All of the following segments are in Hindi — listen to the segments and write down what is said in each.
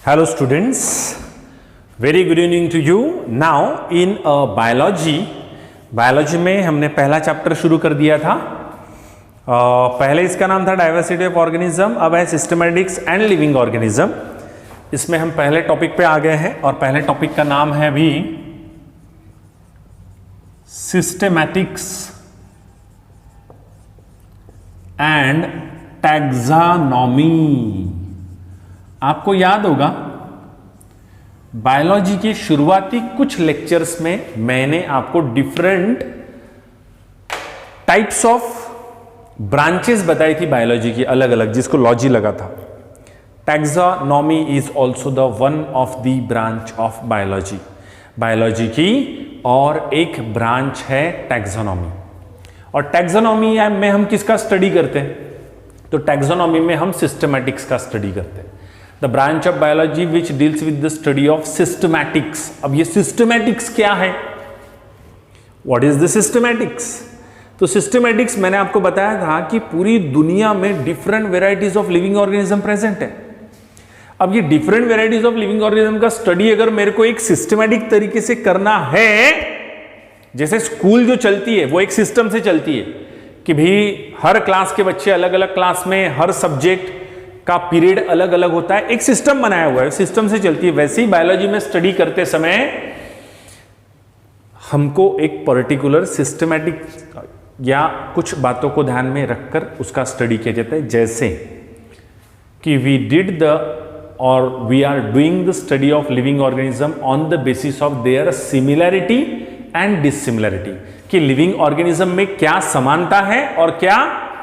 Hello students, very good evening to you. Now in biology में हमने पहला चैप्टर शुरू कर दिया था. पहले इसका नाम था डाइवर्सिटी ऑफ ऑर्गेनिज्म, अब है सिस्टमैटिक्स एंड लिविंग ऑर्गेनिज्म. इसमें हम पहले टॉपिक पे आ गए हैं और पहले टॉपिक का नाम है अभी सिस्टमैटिक्स एंड टैक्सोनॉमी. आपको याद होगा बायोलॉजी के शुरुआती कुछ लेक्चर्स में मैंने आपको डिफरेंट टाइप्स ऑफ ब्रांचेस बताई थी बायोलॉजी की, अलग अलग, जिसको लॉजी लगा था. Taxonomy is also the one of the branch of biology. Biology की और एक ब्रांच है टैक्सोनॉमी. और टैक्सोनॉमी में हम किसका स्टडी करते हैं? तो टैक्सोनॉमी में हम सिस्टमैटिक्स का स्टडी करते हैं. The branch of biology which deals with the study of systematics. अब ये सिस्टमैटिक्स क्या है? What is the systematics? तो सिस्टमैटिक्स मैंने आपको बताया था कि पूरी दुनिया में different varieties of living organism present है. अब ये different varieties of living organism का स्टडी अगर मेरे को एक सिस्टमैटिक तरीके से करना है, जैसे स्कूल जो चलती है वो एक सिस्टम से चलती है कि भाई हर क्लास के बच्चे अलग अलग क्लास में, हर सब्जेक्ट का पीरियड अलग अलग होता है, एक सिस्टम बनाया हुआ है, सिस्टम से चलती है. वैसे ही बायोलॉजी में स्टडी करते समय हमको एक पर्टिकुलर सिस्टमैटिक या कुछ बातों को ध्यान में रखकर उसका स्टडी किया जाता है. जैसे कि वी डिड द और we are doing the study of living organism on the basis of their similarity and dissimilarity, कि लिविंग ऑर्गेनिज्म में क्या समानता है और क्या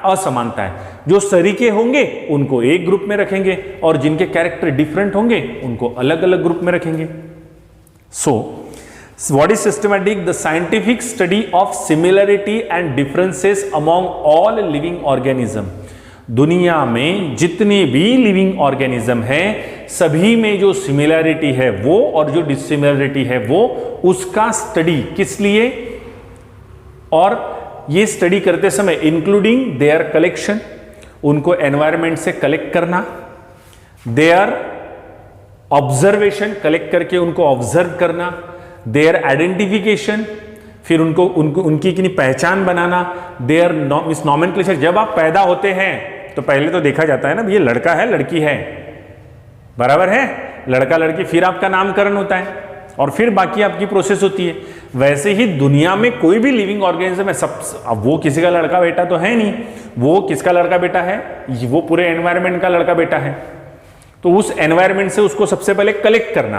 असमानता है. जो सरीके होंगे उनको एक ग्रुप में रखेंगे और जिनके कैरेक्टर डिफरेंट होंगे उनको अलग अलग ग्रुप में रखेंगे. So what is systematic? The scientific study of similarity and differences among all living organism. दुनिया में जितने भी लिविंग ऑर्गेनिज्म है सभी में जो सिमिलरिटी है वो और जो डिसिमिलरिटी है वो, उसका स्टडी किस लिए? और ये स्टडी करते समय इंक्लूडिंग देयर कलेक्शन, उनको एनवायरनमेंट से कलेक्ट करना, देयर ऑब्जर्वेशन, कलेक्ट करके उनको ऑब्जर्व करना, देयर आइडेंटिफिकेशन, फिर उनको उनकी कितनी पहचान बनाना, देयर नॉमेनक्लेचर. जब आप पैदा होते हैं तो पहले तो देखा जाता है ना, ये लड़का है लड़की है, बराबर है, लड़का लड़की, फिर आपका नामकरण होता है और फिर बाकी आपकी प्रोसेस होती है. वैसे ही दुनिया में कोई भी लिविंग ऑर्गेनिज्म है, सब, अब वो किसी का लड़का बेटा तो है नहीं, वो किसका लड़का बेटा है? वो पूरे एनवायरनमेंट का लड़का बेटा है. तो उस एनवायरनमेंट से उसको सबसे पहले कलेक्ट करना,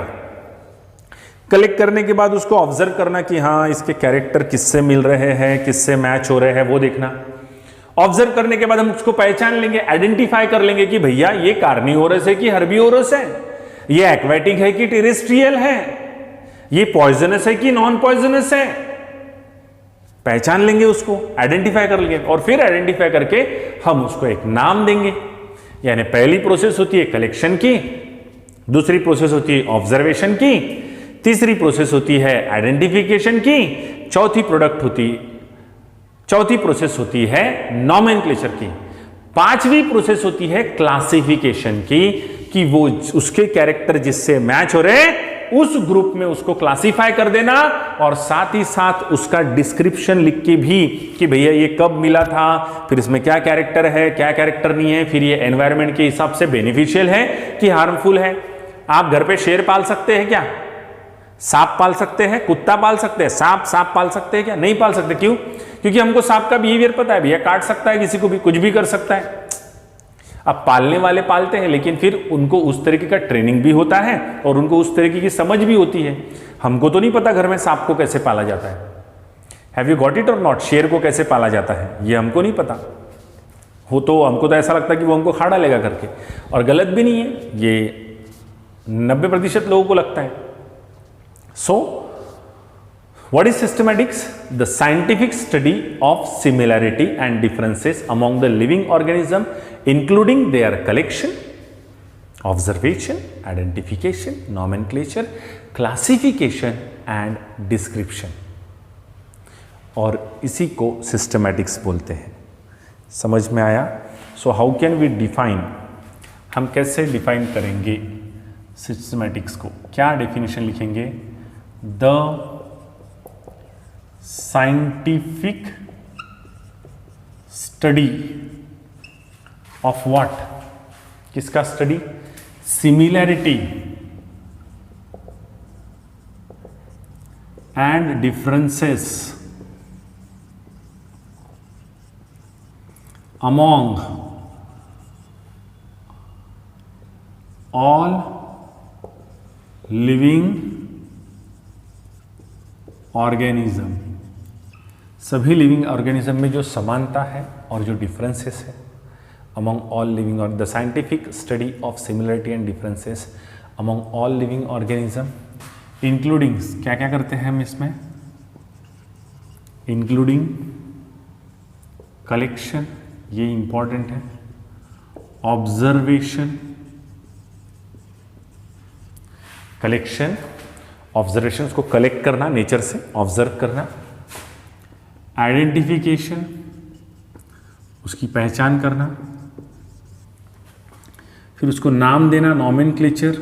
कलेक्ट करने के बाद उसको ऑब्जर्व करना कि हाँ इसके कैरेक्टर किससे मिल रहे हैं, किससे मैच हो रहे हैं, वो देखना. ऑब्जर्व करने के बाद हम उसको पहचान लेंगे, आइडेंटिफाई कर लेंगे कि भैया ये कार्निवोरस है कि हर्बिवोरस है, ये एक्वेटिक है कि टेरेस्ट्रियल है, ये पॉइजनस है कि नॉन पॉइजनस है. पहचान लेंगे, उसको आइडेंटिफाई कर लेंगे और फिर आइडेंटिफाई करके हम उसको एक नाम देंगे. यानी पहली प्रोसेस होती है कलेक्शन की, दूसरी प्रोसेस होती है ऑब्जर्वेशन की, तीसरी प्रोसेस होती है आइडेंटिफिकेशन की, चौथी प्रोसेस होती है नॉमेनक्लेचर की, पांचवी प्रोसेस होती है क्लासिफिकेशन की, कि वो उसके कैरेक्टर जिससे मैच हो रहे उस ग्रुप में उसको क्लासिफाई कर देना और साथ ही साथ उसका डिस्क्रिप्शन लिख के भी कि भैया ये कब मिला था, फिर इसमें क्या कैरेक्टर है, क्या कैरेक्टर नहीं है, फिर ये एनवायरनमेंट के हिसाब से बेनिफिशियल है कि हार्मफुल है. आप घर पे शेर पाल सकते हैं क्या? सांप पाल सकते हैं, कुत्ता पाल सकते हैं, सांप पाल सकते हैं क्या? नहीं पाल सकते. क्यों? क्योंकि हमको सांप का बिहेवियर पता है, भैया काट सकता है, किसी को भी कुछ भी कर सकता है. अब पालने वाले पालते हैं लेकिन फिर उनको उस तरीके का ट्रेनिंग भी होता है और उनको उस तरीके की समझ भी होती है. हमको तो नहीं पता घर में सांप को कैसे पाला जाता है. हैव यू गॉट इट और नॉट? शेर को कैसे पाला जाता है ये हमको नहीं पता हो, तो हमको तो ऐसा लगता है कि वो हमको खा डालेगा करके, और गलत भी नहीं है, ये 90% लोगों को लगता है. सो what is systematics? The scientific study of similarity and differences among the living organism, including their collection, observation, identification, nomenclature, classification and description. और इसी को systematics बोलते हैं. समझ में आया? So how can we define? हम कैसे डिफाइन करेंगे सिस्टमैटिक्स को क्या डेफिनेशन लिखेंगे? The scientific study of what? किसका study? Similarity and differences among all living organism. सभी लिविंग ऑर्गेनिज्म में जो समानता है और जो डिफरेंसेस है among all living or the scientific study of similarity and differences among all living organism including क्या क्या करते हैं हम इसमें? including collection, ये important है, observation, collection, observations को collect करना, नेचर से observe करना, identification, उसकी पहचान करना, फिर उसको नाम देना, नॉमेनक्लेचर।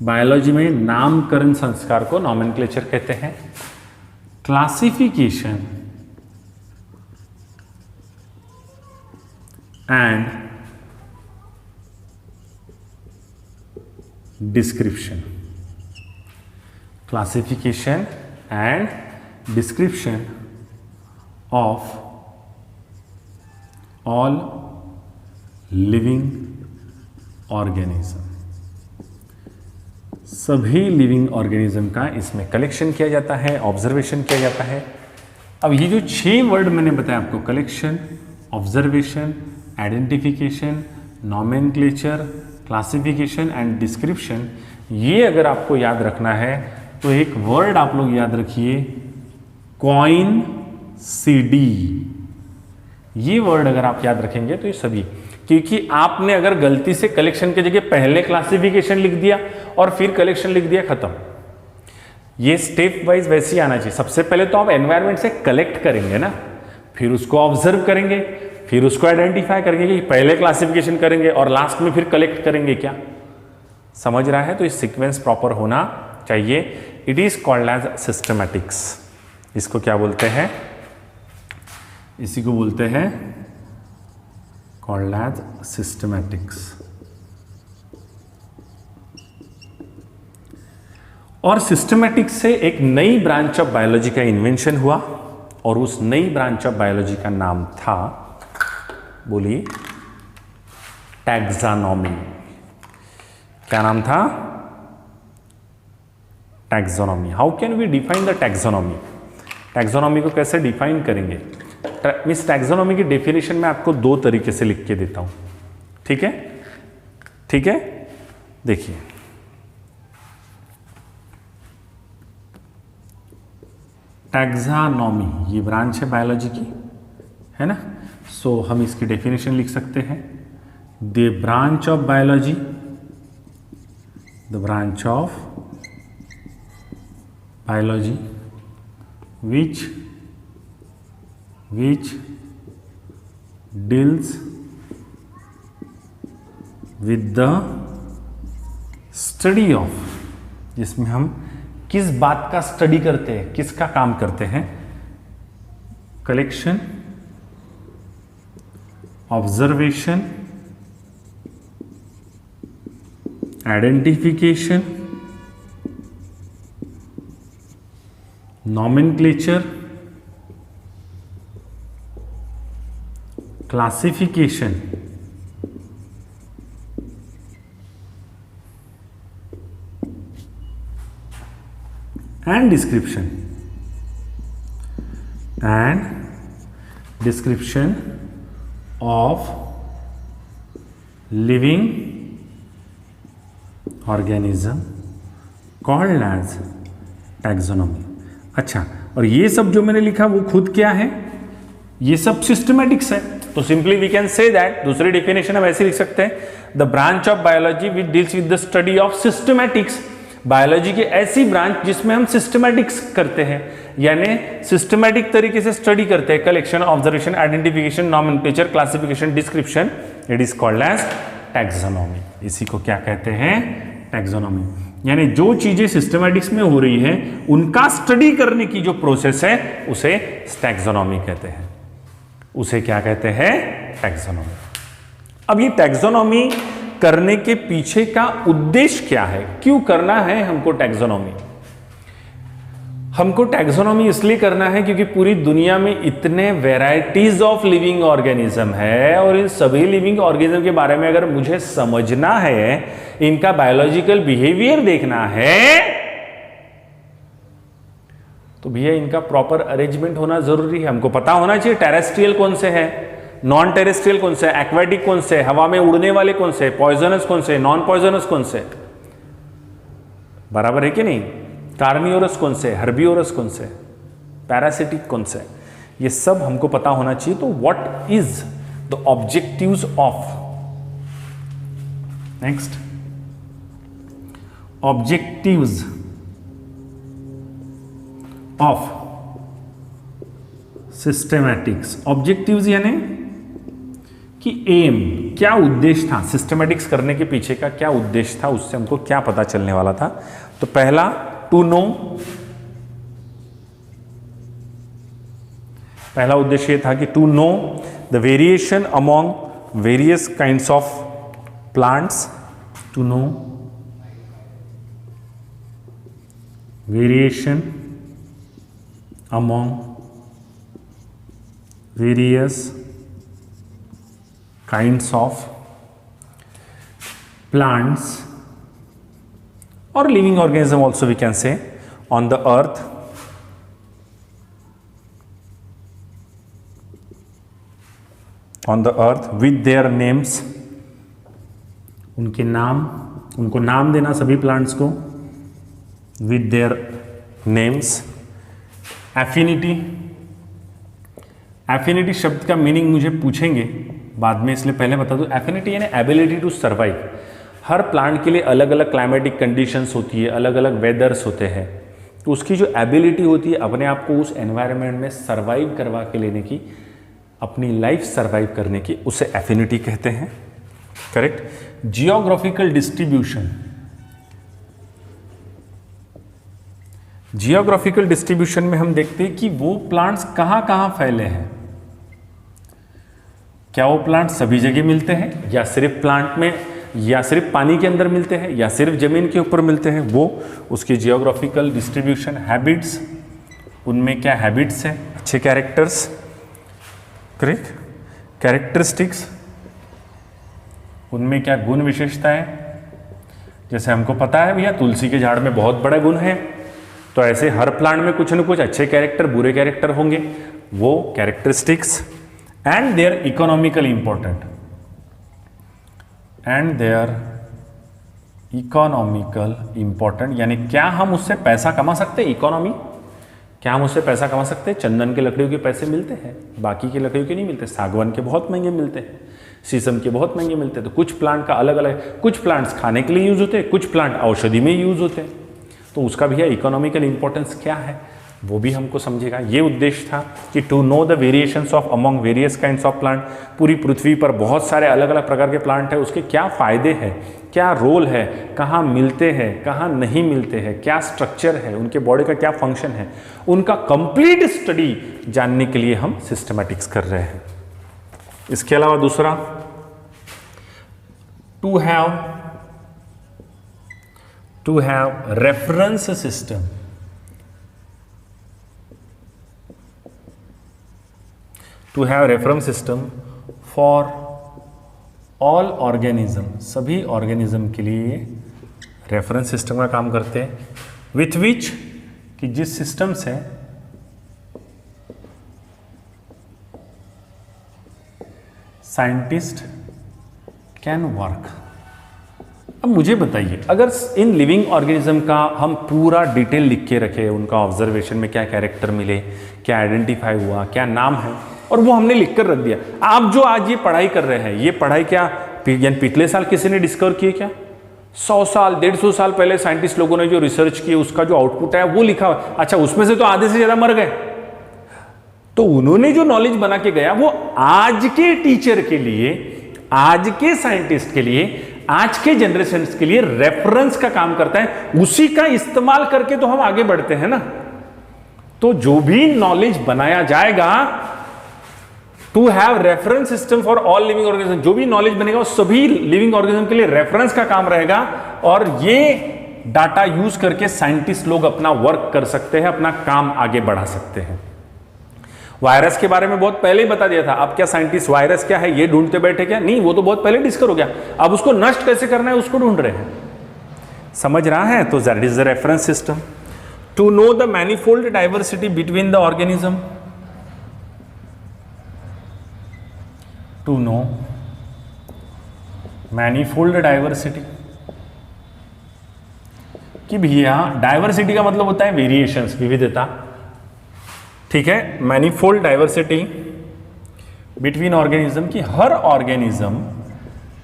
बायोलॉजी में नामकरण संस्कार को नॉमेनक्लेचर कहते हैं। Classification and description. Classification and description of all living organism. सभी लिविंग ऑर्गेनिज्म का इसमें कलेक्शन किया जाता है, ऑब्जर्वेशन किया जाता है। अब ये जो 6 वर्ड मैंने बताया आपको, collection, observation, identification, nomenclature, classification and description, ये अगर आपको याद रखना है तो एक वर्ड आप लोग याद रखिए, कोइंसिडी। ये वर्ड अगर आप याद रखेंगे तो ये सभी, क्योंकि आपने अगर गलती से कलेक्शन की जगह पहले क्लासिफिकेशन लिख दिया और फिर कलेक्शन लिख दिया, खत्म। ये स्टेप वाइज वैसे ही आना चाहिए। सबसे पहले तो आप एनवायरनमेंट से कलेक्ट करेंगे ना, फिर उसको ऑब्जर्व करेंगे, फिर उसको आइडेंटिफाई करेंगे कि पहले क्लासिफिकेशन करेंगे और लास्ट में फिर कलेक्ट करेंगे। क्या समझ रहा है? तो इस सीक्वेंस प्रॉपर होना चाहिए। It is called as systematics. इसको क्या बोलते हैं? इसी को बोलते हैं called as systematics। और सिस्टमैटिक्स से एक नई ब्रांच ऑफ बायोलॉजी का इन्वेंशन हुआ और उस नई ब्रांच ऑफ बायोलॉजी का नाम था, बोलिए, टैक्सोनॉमी। क्या नाम था? Taxonomy. How can we define the taxonomy? Taxonomy को कैसे डिफाइन करेंगे? मिस टैक्सोनॉमी की डेफिनेशन मैं आपको 2 तरीके से लिख के देता हूं, ठीक है? ठीक है, देखिए, टैक्सोनॉमी ये ब्रांच है बायोलॉजी की, है ना? सो हम इसकी डेफिनेशन लिख सकते हैं, the branch of biology, the branch of biology which deals with the study of, जिसमें हम किस बात का स्टडी करते हैं, किसका काम करते हैं? Collection, observation, identification, nomenclature, classification and description of living organism called as taxonomy. अच्छा, और ये सब जो मैंने लिखा वो खुद क्या है? ये सब सिस्टमैटिक्स है। तो simply we can say that, दूसरी डेफिनेशन हम ऐसे लिख सकते हैं, the branch of biology which deals with the study of systematics. Biology की ऐसी ब्रांच जिसमें हम सिस्टमैटिक्स करते हैं, यानी सिस्टमैटिक तरीके से स्टडी करते हैं, collection, observation, identification, nomenclature, classification, description, it is called as taxonomy. इसी को क्या कहते हैं? टैक्सोनॉमी। यानी जो चीजें सिस्टमैटिक्स में हो रही हैं उनका स्टडी करने की जो प्रोसेस है उसे टैक्सोनॉमी कहते हैं। उसे क्या कहते हैं? टैक्सोनॉमी। अब ये टैक्सोनॉमी करने के पीछे का उद्देश्य क्या है? क्यों करना है हमको टैक्सोनॉमी? हमको टैक्सोनॉमी इसलिए करना है क्योंकि पूरी दुनिया में इतने वैरायटीज ऑफ लिविंग ऑर्गेनिज्म है और इन सभी लिविंग ऑर्गेनिज्म के बारे में अगर मुझे समझना है, इनका बायोलॉजिकल बिहेवियर देखना है, तो भैया इनका प्रॉपर अरेंजमेंट होना जरूरी है। हमको पता होना चाहिए टेरेस्ट्रियल कौन से है, नॉन टेरेस्ट्रियल कौन से, एक्वाटिक कौन से, हवा में उड़ने वाले कौन से, पॉइजनस कौन से, नॉन पॉइजनस कौन से, बराबर है कि नहीं? कार्नियोरस कौन से, हर्बियोरस कौन से, पैरासिटिक कौन से, ये सब हमको पता होना चाहिए। तो what is the objectives of, next, objectives of systematics. Objectives यानी कि एम, क्या उद्देश्य था सिस्टेमैटिक्स करने के पीछे का, क्या उद्देश्य था, उससे हमको क्या पता चलने वाला था। तो पहला, टू नो, पहला उद्देश्य था कि to know the variation among various kinds of plants, to know variation among various kinds of plants or living organism also we can say on the earth, on the earth with their names, उनके नाम, उनको नाम देना सभी प्लांट्स को, with their names। Affinity, affinity शब्द का मीनिंग मुझे पूछेंगे बाद में, इसलिए पहले बता दूं। एफिनिटी यानी एबिलिटी टू सर्वाइव। हर प्लांट के लिए अलग अलग क्लाइमेटिक कंडीशंस होती है, अलग अलग वेदर्स होते हैं, तो उसकी जो एबिलिटी होती है अपने आप को उस एनवायरनमेंट में सर्वाइव करवा के लेने की, अपनी लाइफ सर्वाइव करने की, उसे एफिनिटी कहते हैं। Correct. Geographical distribution, geographical distribution में हम देखते हैं कि वो प्लांट्स कहाँ कहाँ फैले हैं। क्या वो प्लांट सभी जगह मिलते हैं, या सिर्फ प्लांट में, या सिर्फ पानी के अंदर मिलते हैं, या सिर्फ जमीन के ऊपर मिलते हैं, वो उसकी जियोग्राफिकल डिस्ट्रीब्यूशन। हैबिट्स, उनमें क्या हैबिट्स हैं, अच्छे कैरेक्टर्स, करेक्ट, कैरेक्टरिस्टिक्स, उनमें क्या गुण विशेषताएं। जैसे हमको पता है भैया तुलसी के झाड़ में बहुत बड़ा गुण है, तो ऐसे हर प्लांट में कुछ न कुछ अच्छे कैरेक्टर, बुरे कैरेक्टर होंगे, वो characteristics. And they are economical important, and they are economical important, यानी क्या हम उससे पैसा कमा सकते हैं, इकोनॉमी, क्या हम उससे पैसा कमा सकते हैं। चंदन के लकड़ियों के पैसे मिलते हैं, बाकी के लकड़ियों के नहीं मिलते। सागवान के बहुत महंगे मिलते हैं, शीशम के बहुत महंगे मिलते हैं। तो कुछ प्लांट का अलग अलग, कुछ प्लांट्स खाने के लिए यूज होते हैं, कुछ प्लांट औषधि में यूज होते हैं, तो उसका भैया इकोनॉमिकल इंपॉर्टेंस क्या है वो भी हमको समझेगा। ये उद्देश्य था कि to know the variations of among various kinds of plant. पूरी पृथ्वी पर बहुत सारे अलग अलग प्रकार के प्लांट है, उसके क्या फायदे हैं, क्या रोल है, कहाँ मिलते हैं, कहाँ नहीं मिलते हैं, क्या स्ट्रक्चर है, उनके बॉडी का क्या फंक्शन है, उनका कंप्लीट स्टडी जानने के लिए हम सिस्टमैटिक्स कर रहे हैं। इसके अलावा दूसरा, to have reference system. To have reference system for all organism, सभी ऑर्गेनिज्म के लिए रेफरेंस सिस्टम का काम करते हैं। विथ विच, कि जिस सिस्टम से साइंटिस्ट कैन वर्क। अब मुझे बताइए, अगर इन लिविंग ऑर्गेनिज्म का हम पूरा डिटेल लिख के रखे, उनका ऑब्जर्वेशन में क्या कैरेक्टर मिले, क्या आइडेंटिफाई हुआ, क्या नाम है, और वो हमने लिख कर रख दिया। आप जो आज ये पढ़ाई कर रहे हैं, ये पढ़ाई क्या पिछले साल किसी ने डिस्कवर किए क्या? 100 साल 150 साल पहले साइंटिस्ट लोगों ने जो रिसर्च की, उसका जो आउटपुट है वो लिखा हुआ। अच्छा, उसमें से तो आधे से ज्यादा मर गए, तो उन्होंने जो नॉलेज बना के गया वो आज के टीचर के लिए, आज के साइंटिस्ट के लिए, आज के जनरेशन के लिए रेफरेंस का काम करता है। उसी का इस्तेमाल करके तो हम आगे बढ़ते हैं ना। तो जो भी नॉलेज बनाया जाएगा, to have reference system for all living organism, जो भी नॉलेज बनेगा वो सभी लिविंग ऑर्गेनिज्म के लिए रेफरेंस का काम रहेगा। और ये डाटा यूज करके साइंटिस्ट लोग अपना वर्क कर सकते हैं, अपना काम आगे बढ़ा सकते हैं। वायरस के बारे में बहुत पहले ही बता दिया था। अब क्या साइंटिस्ट वायरस क्या है ये ढूंढते बैठे क्या? नहीं, वो तो बहुत पहले डिस्कवर हो गया। अब उसको नष्ट कैसे करना है उसको ढूंढ रहे हैं। समझ रहा है? तो that is the reference system to know the manifold diversity between the organism, to know manifold diversity. कि भैया डाइवर्सिटी का मतलब होता है वेरिएशंस, विविधता, ठीक है। मैनिफोल्ड डाइवर्सिटी बिटवीन ऑर्गेनिज्म, की हर ऑर्गेनिज्म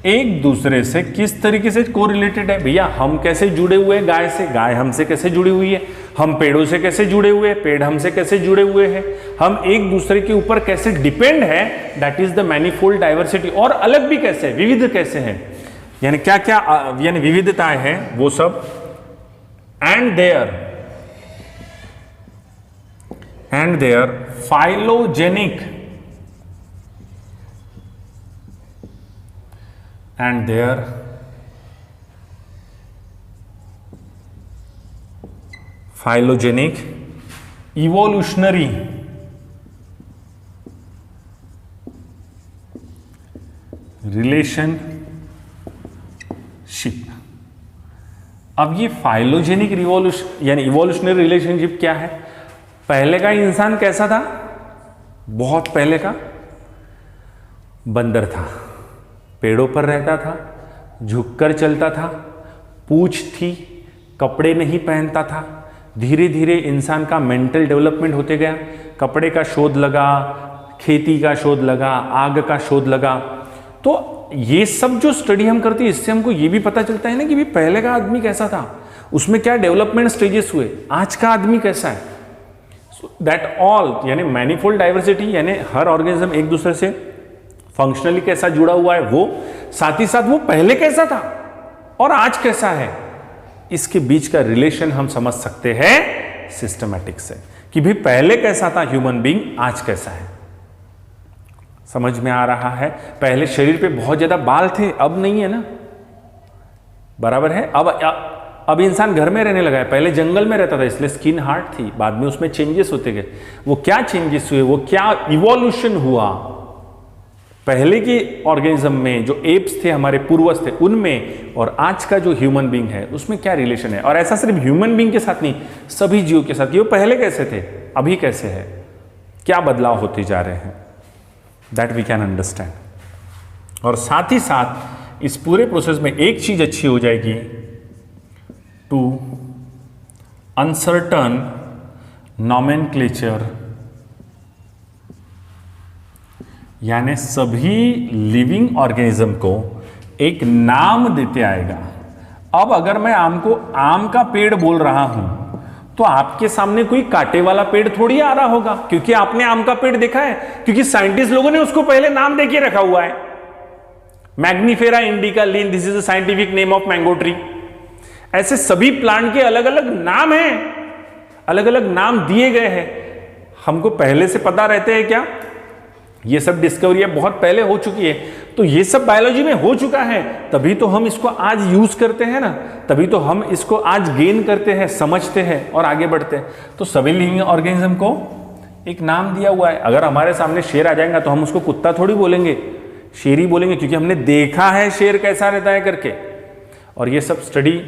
एक दूसरे से किस तरीके से कोरिलेटेड है। भैया हम कैसे जुड़े हुए हैं गाय से, गाय हमसे कैसे जुड़ी हुई है, हम पेड़ों से कैसे जुड़े हुए हैं, पेड़ हमसे कैसे जुड़े हुए हैं, हम एक दूसरे के ऊपर कैसे डिपेंड है, that is the manifold diversity. और अलग भी कैसे है, विविध कैसे है, यानी क्या क्या यानी विविधताएं हैं वो सब। And their phylogenic and their phylogenetic evolutionary relationship। अब ये फाइलोजेनिक रिवॉल्यूशन यानी इवोल्यूशनरी रिलेशनशिप क्या है? पहले का इंसान कैसा था? बहुत पहले का बंदर था, पेड़ों पर रहता था, झुककर चलता था, पूंछ थी, कपड़े नहीं पहनता था। धीरे धीरे इंसान का मेंटल डेवलपमेंट होते गया, कपड़े का शोध लगा, खेती का शोध लगा, आग का शोध लगा। तो ये सब जो स्टडी हम करते हैं इससे हमको ये भी पता चलता है ना कि भी पहले का आदमी कैसा था, उसमें क्या डेवलपमेंट स्टेजेस हुए, आज का आदमी कैसा है। दैट ऑल यानी मैनिफोल्ड डाइवर्सिटी यानी हर ऑर्गेनिज्म एक दूसरे से फंक्शनली कैसा जुड़ा हुआ है वो, साथ ही साथ वो पहले कैसा था और आज कैसा है, इसके बीच का रिलेशन हम समझ सकते हैं सिस्टमैटिक से कि भी पहले कैसा था ह्यूमन बीइंग, आज कैसा है। समझ में आ रहा है? पहले शरीर पे बहुत ज्यादा बाल थे, अब नहीं है ना, बराबर है। अब इंसान घर में रहने लगा है, पहले जंगल में रहता था इसलिए स्किन हार्ड थी, बाद में उसमें चेंजेस होते गए। वो क्या चेंजेस हुए, वो क्या इवोल्यूशन हुआ, पहले के ऑर्गेनिज्म में जो एप्स थे हमारे पूर्वज थे उनमें और आज का जो ह्यूमन बीइंग है उसमें क्या रिलेशन है। और ऐसा सिर्फ ह्यूमन बीइंग के साथ नहीं, सभी जीवों के साथ, ये पहले कैसे थे अभी कैसे है, क्या बदलाव होते जा रहे हैं, दैट वी कैन अंडरस्टैंड। और साथ ही साथ इस पूरे प्रोसेस में एक चीज अच्छी हो जाएगी, टू अनसर्टन नॉमेनक्लेचर, यानी सभी लिविंग ऑर्गेनिज्म को एक नाम देते आएगा। अब अगर मैं आम को आम का पेड़ बोल रहा हूं तो आपके सामने कोई कांटे वाला पेड़ थोड़ी आ रहा होगा, क्योंकि आपने आम का पेड़ देखा है, क्योंकि साइंटिस्ट लोगों ने उसको पहले नाम देके रखा हुआ है, Mangifera indica lean, this is the scientific name of mango tree. ऐसे सभी प्लांट के अलग अलग नाम हैं, अलग अलग नाम दिए गए हैं। हमको पहले से पता रहते हैं क्या? ये सब डिस्कवरियां बहुत पहले हो चुकी है, तो ये सब बायोलॉजी में हो चुका है, तभी तो हम इसको आज यूज करते हैं ना, तभी तो हम इसको आज गेन करते हैं, समझते हैं और आगे बढ़ते हैं। तो सभी लिविंग ऑर्गेनिज्म को एक नाम दिया हुआ है। अगर हमारे सामने शेर आ जाएगा तो हम उसको कुत्ता थोड़ी बोलेंगे, शेर ही बोलेंगे, क्योंकि हमने देखा है शेर कैसा रहता है करके। और ये सब स्टडी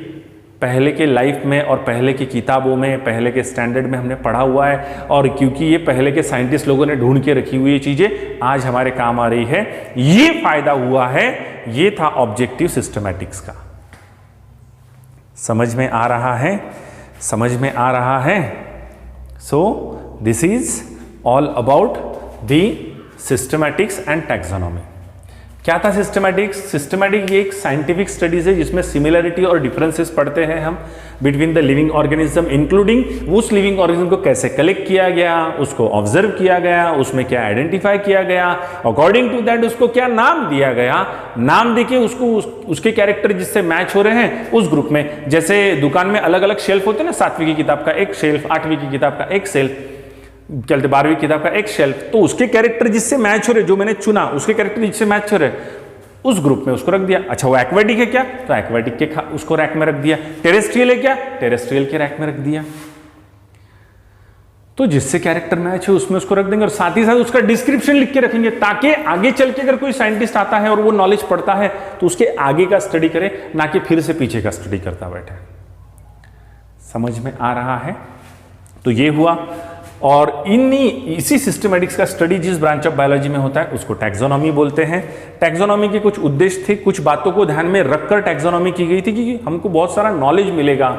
पहले के लाइफ में और पहले की किताबों में, पहले के स्टैंडर्ड में हमने पढ़ा हुआ है, और क्योंकि ये पहले के साइंटिस्ट लोगों ने ढूंढ के रखी हुई ये चीजें आज हमारे काम आ रही है, ये फायदा हुआ है। ये था ऑब्जेक्टिव सिस्टमैटिक्स का। समझ में आ रहा है? समझ में आ रहा है? So this is all about the systematics and taxonomy. क्या था सिस्टमैटिक्स? सिस्टमैटिक ये एक साइंटिफिक स्टडीज है जिसमें सिमिलरिटी और डिफरेंसेस पढ़ते हैं हम between the living organism, including उस लिविंग ऑर्गेनिज्म को कैसे कलेक्ट किया गया, उसको ऑब्जर्व किया गया, उसमें क्या आइडेंटिफाई किया गया, अकॉर्डिंग टू दैट उसको क्या नाम दिया गया, नाम देके उसको उसके कैरेक्टर जिससे मैच हो रहे हैं उस ग्रुप में। जैसे दुकान में अलग अलग शेल्फ होते हैं ना, 7वीं की किताब का एक शेल्फ, 8वीं की किताब का एक शेल्फ, चलते 12वीं किताब का एक शेल्फ, तो उसके कैरेक्टर जिससे मैच हो रहे, जो मैंने चुना उसके कैरेक्टर जिससे मैच हो रहे उस ग्रुप में उसको रख दिया। अच्छा वो एक्वेटिक है क्या, तो एक्वेटिक के उसको रैक में रख दिया। टेरेस्ट्रियल है क्या, टेरेस्ट्रियल के रैक में रख दिया। तो जिससे कैरेक्टर मैच है उसमें उसको रख देंगे, और साथ ही साथ उसका डिस्क्रिप्शन लिख के रखेंगे ताकि आगे चल के अगर कोई साइंटिस्ट आता है और वो नॉलेज पढ़ता है तो उसके आगे का स्टडी करे, ना कि फिर से पीछे का स्टडी करता बैठे। समझ में आ रहा है? तो ये हुआ। और इसी सिस्टमैटिक्स का स्टडी जिस ब्रांच ऑफ बायोलॉजी में होता है उसको टैक्सोनॉमी बोलते हैं। टैक्सोनॉमी के कुछ उद्देश्य थे, कुछ बातों को ध्यान में रखकर टैक्सोनॉमी की गई थी कि हमको बहुत सारा नॉलेज मिलेगा,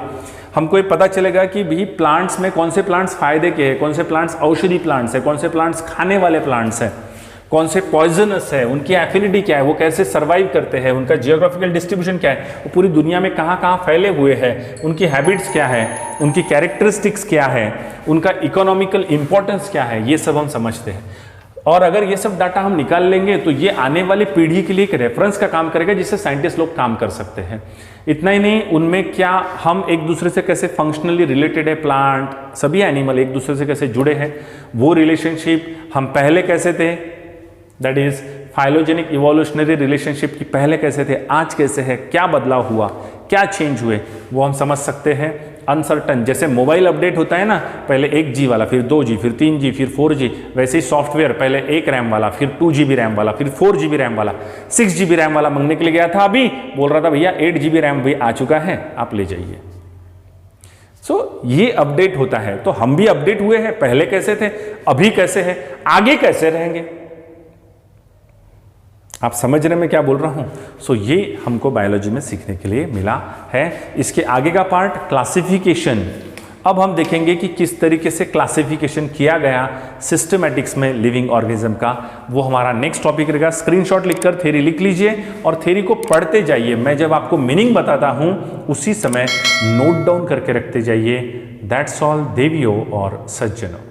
हमको ये पता चलेगा कि भी प्लांट्स में कौन से प्लांट्स फायदे के हैं, कौन से प्लांट्स औषधि प्लांट्स है, कौन से प्लांट्स खाने वाले प्लांट्स हैं, कौन से पॉइजनस है, उनकी एफिनिटी क्या है, वो कैसे सर्वाइव करते हैं, उनका जियोग्राफिकल डिस्ट्रीब्यूशन क्या है, वो पूरी दुनिया में कहाँ कहाँ फैले हुए हैं, उनकी हैबिट्स क्या है, उनकी कैरेक्टरिस्टिक्स क्या है, उनका इकोनॉमिकल इंपॉर्टेंस क्या है, ये सब हम समझते हैं। और अगर ये सब डाटा हम निकाल लेंगे तो ये आने वाली पीढ़ी के लिए एक रेफरेंस का काम करेगा जिससे साइंटिस्ट लोग काम कर सकते हैं। इतना ही नहीं, उनमें क्या हम एक दूसरे से कैसे फंक्शनली रिलेटेड है, प्लांट सभी एनिमल एक दूसरे से कैसे जुड़े हैं, वो रिलेशनशिप हम पहले कैसे थे, that is phylogenic evolutionary relationship की पहले कैसे थे, आज कैसे है, क्या बदलाव हुआ, क्या चेंज हुए, वो हम समझ सकते हैं। अनसर्टन, जैसे मोबाइल अपडेट होता है ना, पहले 1G वाला, फिर 2G, फिर 3G, फिर 4G, वैसे ही सॉफ्टवेयर पहले 1 रैम वाला, फिर 2GB रैम वाला, फिर 4GB रैम वाला, 6GB रैम वाला मंगने के लिए गया था, अभी बोल रहा था भैया 8GB रैम भी आ चुका है, आप ले जाइए। सो ये अपडेट होता है। तो हम भी अपडेट हुए हैं, पहले कैसे थे, अभी कैसे है, आगे कैसे रहेंगे। आप समझ रहे मैं क्या बोल रहा हूं? सो ये हमको बायोलॉजी में सीखने के लिए मिला है। इसके आगे का पार्ट क्लासिफिकेशन। अब हम देखेंगे कि किस तरीके से क्लासिफिकेशन किया गया सिस्टमैटिक्स में लिविंग ऑर्गेनिज्म का, वो हमारा नेक्स्ट टॉपिक रहेगा। स्क्रीनशॉट लिखकर थ्योरी लिख लीजिए और थ्योरी को पढ़ते जाइए। मैं जब आपको मीनिंग बताता हूं उसी समय नोट डाउन करके रखते जाइए। दैट्स ऑल देवियों और सज्जनों।